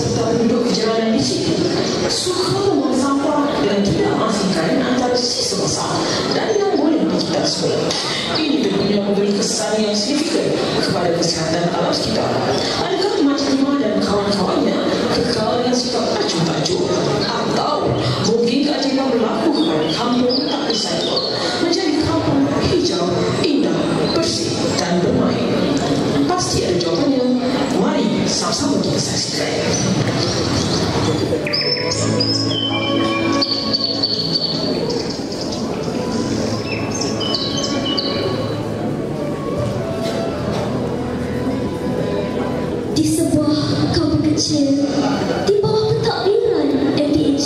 serta penduduk kejalanan di sini suka membuang sampah dan tidak mengasingkan antara sisa besar dan yang boleh kita sekolah. Ini tentunya memberi kesan yang signifikan kepada kesihatan alam sekitar. Adakah Mat Lima dan kawan-kawannya kekal dengan sikap acuh-acuh, atau mungkinkah jika berlaku kepada kampung tak recycle menjadi kampung hijau, indah, bersih dan bermain? Pasti ada jawapannya. Mari sama-sama kita saksikan. Di sebuah kampung kecil di bawah pentadbiran MPAJ,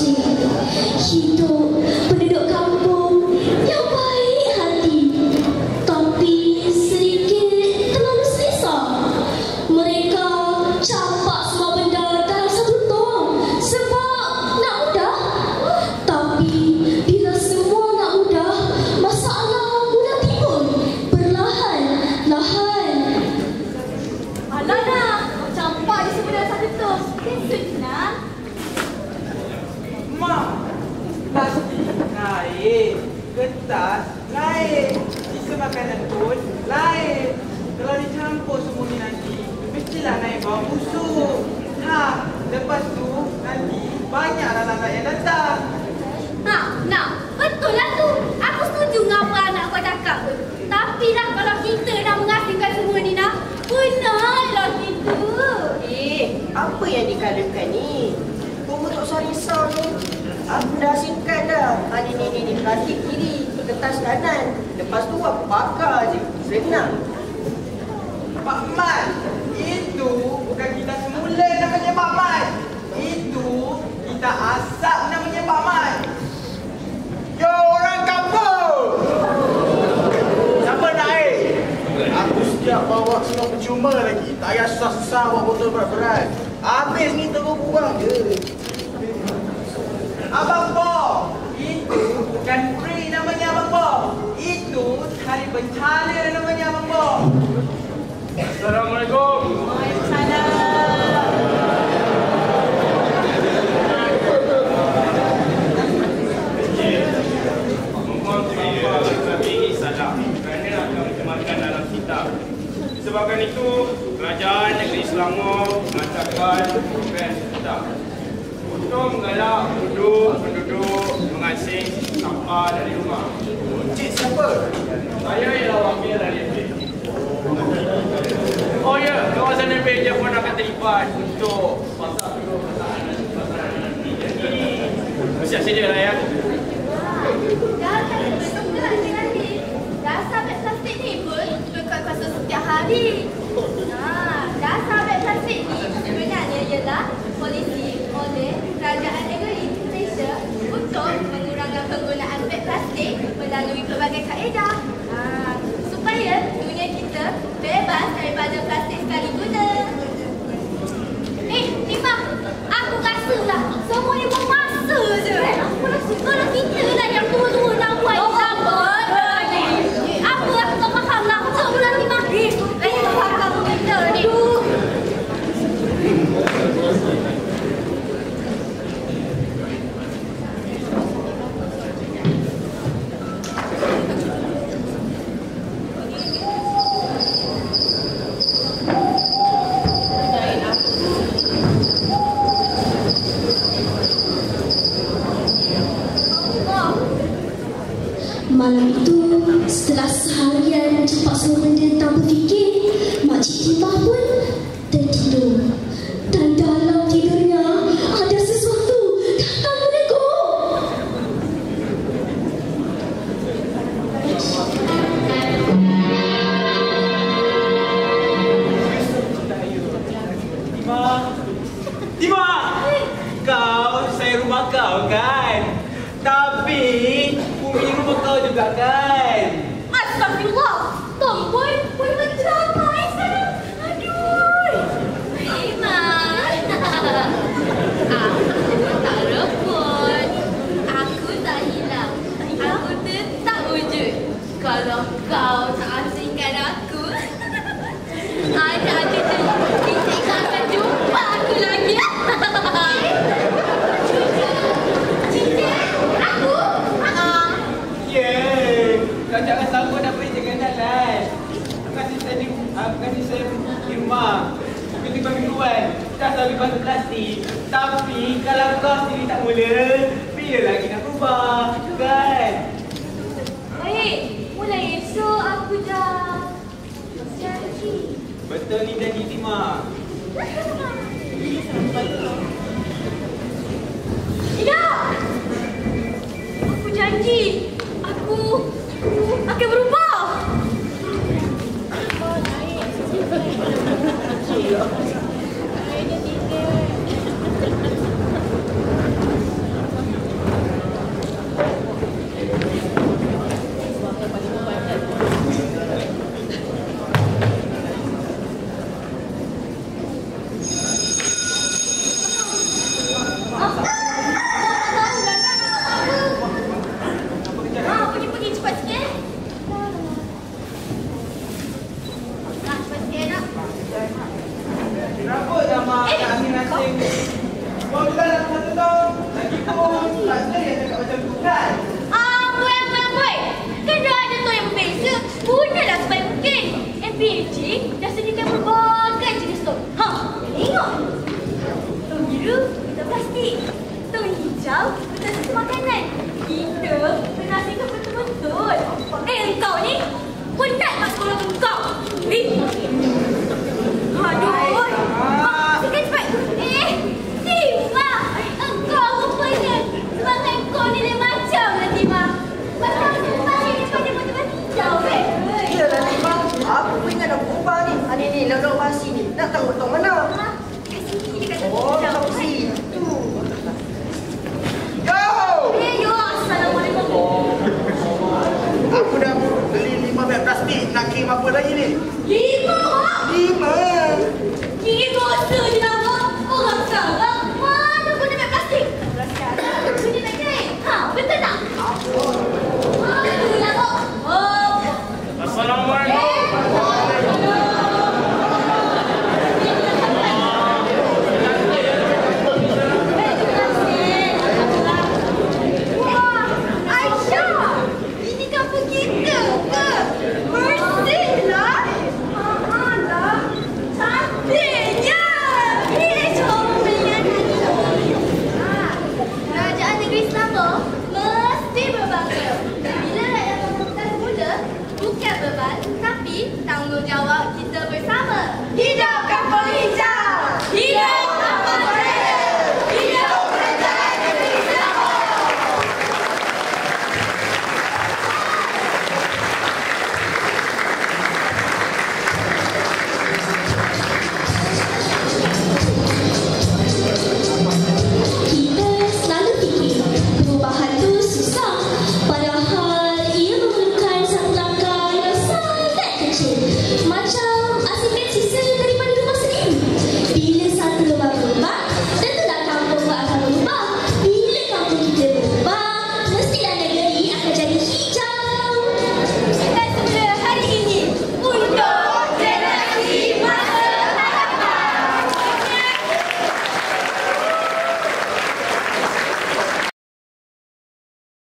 hidup penduduk kampung yang baik hati tapi sedikit terlalu selesa. Mereka campak semua benda dalam satu tong sebab nak mudah. Tapi bila semua nak mudah, masalah mudah timbul perlahan-lahan. Alah, campak je semua dalam satu tong. Kesut nak. Mak, plastik naik, kertas naik, sisa makanan pun naik. Kalau dicampur semua ni nanti, mestilah naik bau busuk. Lepas tu nanti banyak lalat yang datang. Nak, betul lah tu. Aku setuju dengan apa anak kau cakap. Tapi lah kalau kita nak mengasingkan semua ni nak, penatlah kita. Apa yang dikalakan ni? Tunggu tak usah risau ni. Aku dah asingkan dah. Ni plastik kiri, kertas kanan. Lepas tu aku bakar je. Senang. Pak Mat, itu bukan kita semula namanya Pak Mat. Itu kita asap namanya Pak Mat. Yo orang kampung! Siapa naik? Aku siap bawa semua percuma lagi. Tak payah susah-susah bawa botol berat-berat. Habis ni terus buang je. Abang Bob, itu bukan free namanya Abang Bob. Itu hari bencana namanya Abang Bob. Assalamualaikum. Waalaikumsalam. Membuang sampah seperti ini salah kerana akan mencemarkan dalam kitab. Disebabkan itu, Kerajaan Negeri Selangor mengatakan program kitab untuk menggalak penduduk mengasing sampah dari rumah. Cik siapa? Saya ialah wakil dari MPAJ. Oh ya, kawasan MPAJ pun akan terlibat untuk pasal perasaan nanti. Jadi, bersiap sedia lah ya. Dah kan betul nanti. Dasar beg plastik ni pun tukar kasus setiap hari. Dasar beg plastik ni sebenarnya ialah polisi oleh Kerajaan Negeri Malaysia untuk mengurangkan penggunaan beg plastik melalui pelbagai kaedah. Supaya dunia kita bebas daripada plastik sekali guna. Lima, aku rasalah semua ni buang masa je. Aku rasa kalau kita lah yang tua-tua nak buat ni sabar. Aku tak faham lah. Semua Lima. Lagi tak faham benda ni. Malam itu, setelah seharian mencapak semua benda tanpa fikir, Makcik Timah pun tertidur. Dan dalam tidurnya, ada sesuatu datang meneguk. Timah! Kau, saya rumah kau kan? Tapi bumi rumah kau juga kan? Astagfirullah. Tompoi, boleh mencapai sekarang. Aduh. Iman. Aku tak repot. Aku tak hilang. Aku tetap wujud. Kalau kau tak asingkan aku, ada je. Kita akan jumpa aku lagi. selalu batu plastik. Tapi kalau kau sendiri tak mula, bila lagi nak ubah, kan? Baik, mulai esok aku dah janji. Betul ni janji Timah.